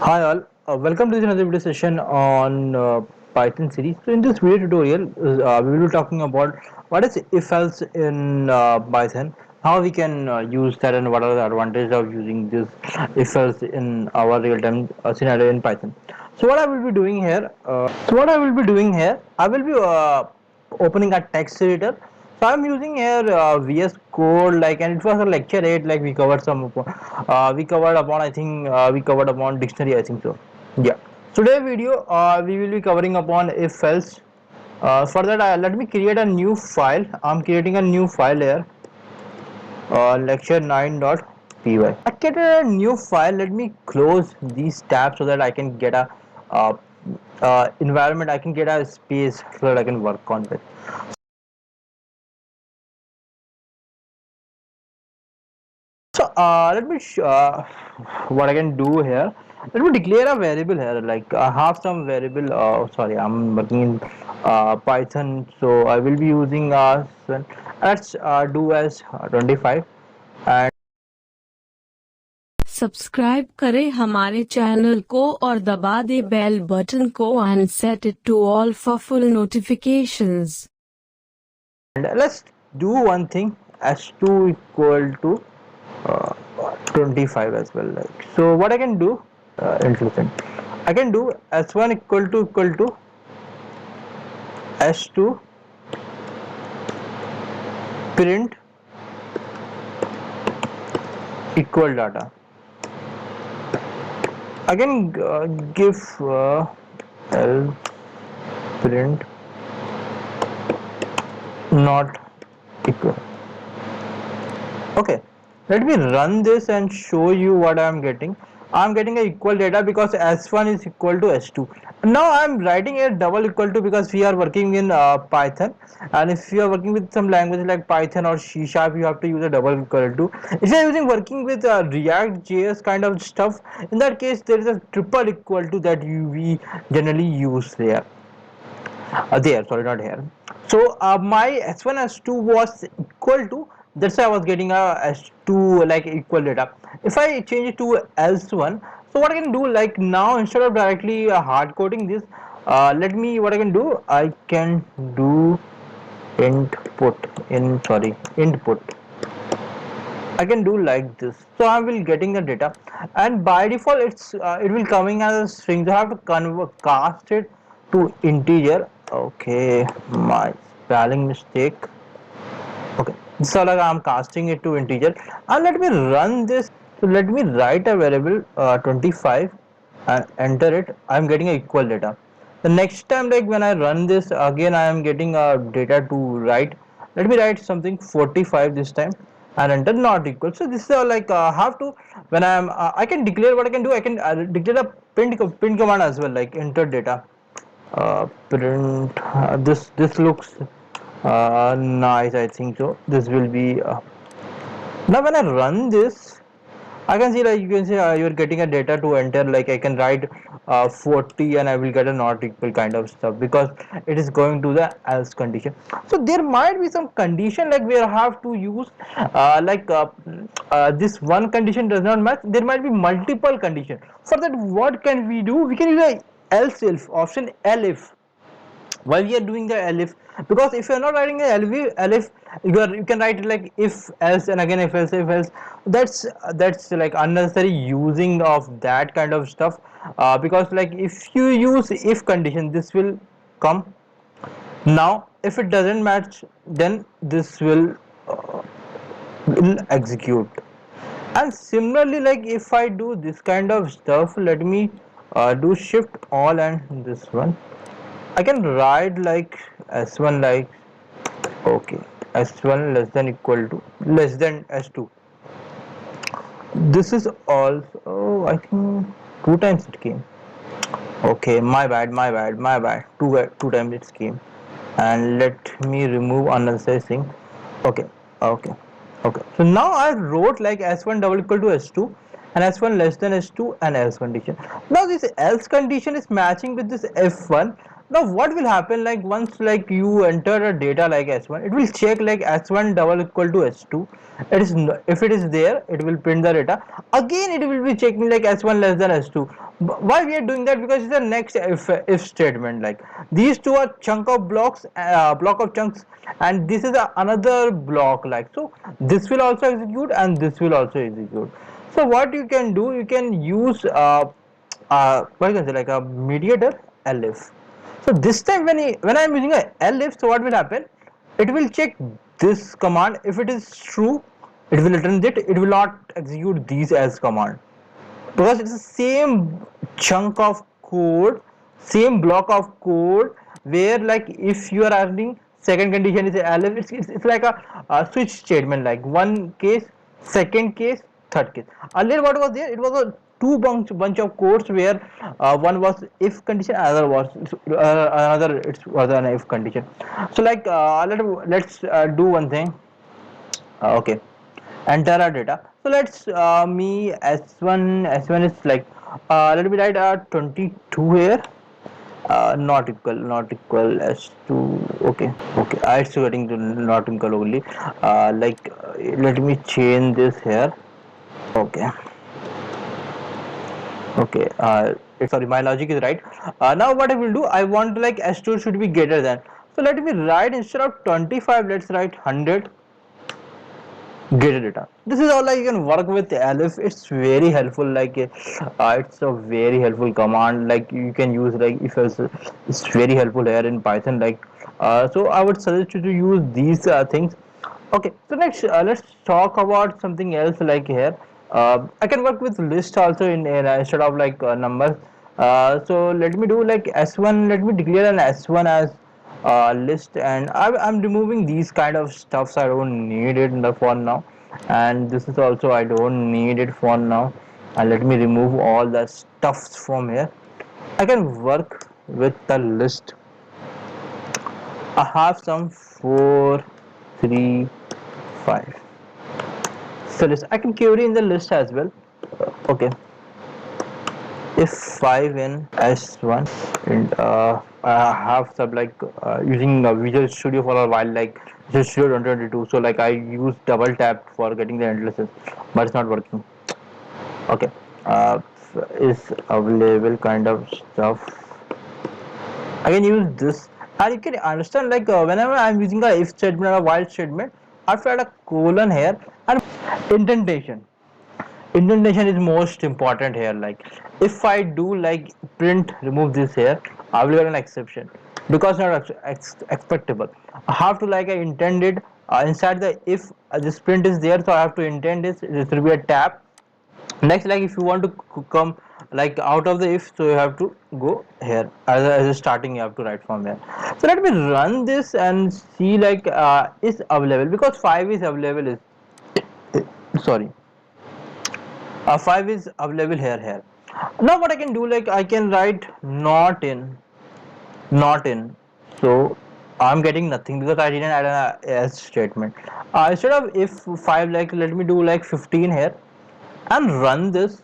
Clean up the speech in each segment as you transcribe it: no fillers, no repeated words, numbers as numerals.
Hi all, welcome to this another video session on Python series. So in this video tutorial, we will be talking about what is if-else in Python, how we can use that, and what are the advantages of using this if-else in our real-time scenario in Python. So what I will be doing here, I will be opening a text editor. So I'm using here VS Code, like, and it was a lecture 8, like we covered we covered upon, I think we covered upon dictionary, I think so. Yeah. Today video we will be covering upon if else. For that, let me create a new file. I'm creating a new file here, lecture9.py. I created a new file. Let me close these tabs so that I can get a uh, environment. I can get a space so that I can work on it. So let me what I can do here. Let me declare a variable here. Like I have some variable. Sorry, I'm working in Python, so I will be using let's do as 25 and subscribe करें हमारे channel को और दबा दें bell button को and set it to all for full notifications. let's do one thing. S2 equal to uh, 25 as well. Like so, what I can do, interesting. I can do S1 equal to S2 print equal data. I can give else print not equal. Okay, let me run this and show you what I am getting. I am getting a equal data because S1 is equal to S2. Now I am writing a double equal to because we are working in Python, and if you are working with some language like Python or C Sharp, you have to use a double equal to. If you are using working with React JS kind of stuff, in that case there is a triple equal to that we generally use there. There, sorry, not here. So my S1 S2 was equal to, that's why I was getting a S2 like equal data. If I change it to else1, so what I can do, like now instead of directly hard coding this, let me, what I can do, I can do input. I can do like this. So I will getting the data, and by default it will coming as a string. So I have to cast it to integer. Okay, my spelling mistake. Okay, so like I'm casting it to integer, and let me run this. So let me write a variable 25 and enter it. I'm getting a equal data. The next time, like when I run this again, I am getting a data to write. Let me write something 45 this time and enter not equal. So this is like have to, when I am I can declare, what I can do, I can declare a print command as well, like enter data, print this looks nice, I think so. This will be now when I run this, I can see, like you can see you're getting a data to enter, like I can write 40 and I will get a not equal kind of stuff because it is going to the else condition. So there might be some condition like we have to use this one condition does not match. There might be multiple condition. For that, what can we do? We can use a else if option elif while we are doing the elif, because if you are not writing a elif, you can write it like if else and again if else. That's like unnecessary using of that kind of stuff, because like if you use if condition, this will come. Now if it doesn't match, then this will execute. And similarly, like if I do this kind of stuff, let me do shift all and this one, I can write like s1, like okay, s1 less than equal to less than s2. This is also, oh, I think two times it came. Okay, my bad. Two times it came. And let me remove unnecessary thing. Okay, okay, okay. So now I wrote like s1 double equal to s2 and s1 less than s2 and else condition. Now this else condition is matching with this f1. Now what will happen, like once like you enter a data like s1, it will check like s1 double equal to s2. If it is there, it will print the data. Again it will be checking like s1 less than s2. Why we are doing that? Because it's the next if statement. Like these two are chunk of blocks, block of chunks, and this is another block. Like so this will also execute and this will also execute. So what you can do, you can use what you can say, like a mediator elif. So this time when I am using a elif, so what will happen? It will check this command. If it is true, it will return it. It will not execute these as command, because it's the same chunk of code, same block of code, where like if you are adding second condition is elif, it's like a switch statement, like one case, second case, third case. Earlier what was there, it was a bunch of codes where one was if condition, another was another, it was an if condition. So like let's do one thing. Okay, enter our data. So let's me s1 is like let me write 22 here, not equal s2. Okay, okay, it's getting to not equal only. Let me change this here. Okay, okay, sorry, my logic is right. Now what I will do, I want like s2 should be greater than. So let me write, instead of 25, let's write 100. Get data. This is all like you can work with elif. It's very helpful. Like it's a very helpful command. Like you can use like if else. It's very helpful here in Python. Like so I would suggest you to use these things. Okay, so next let's talk about something else. Like here, I can work with list also in instead of like numbers. So let me do like s1. Let me declare an s1 as list, and I'm removing these kind of stuffs. I don't need it in the for now, and this is also I don't need it for now. And let me remove all the stuffs from here. I can work with the list. I have some 4, 3, 5. So list, I can query in the list as well. Okay, if 5 in s1, and I have some like using Visual Studio for a while, like Visual Studio 2022. So like I use double tap for getting the analysis, but it's not working. Okay, is available kind of stuff. I can use this, and you can understand like whenever I'm using a if statement or a while statement, after add a colon here and indentation. Indentation is most important here. Like if I do like print remove this here, I will get an exception because not expectable. I have to like I intended inside the if this print is there, so I have to intend this will be a tab. Next, like if you want to come like out of the if, so you have to go here as a starting, you have to write from here. So let me run this and see like is available, because 5 is available is sorry 5 is available here. Now what I can do, like I can write not in, so I'm getting nothing because I didn't add an else statement. Instead of if 5, like let me do like 15 here and run this,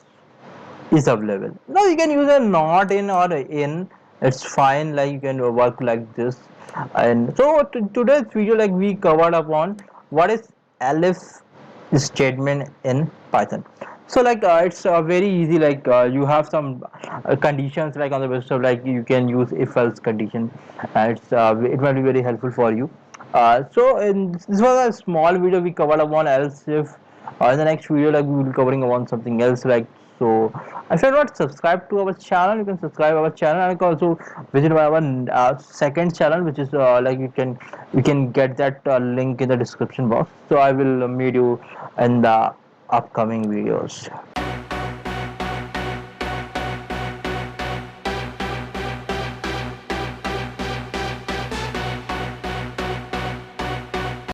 is available. Now you can use a not in or in, it's fine. Like you can work like this. And so today's video, like we covered upon what is elif statement in Python. So like it's very easy. Like you have some conditions like on the website, like you can use if else condition. It might be very helpful for you. This was a small video we covered upon else if. In the next video, like we will be covering upon something else. Like so, if you are not subscribed to our channel, you can subscribe our channel, and you can also visit our second channel, which is like you can get that link in the description box. So I will meet you in the upcoming videos.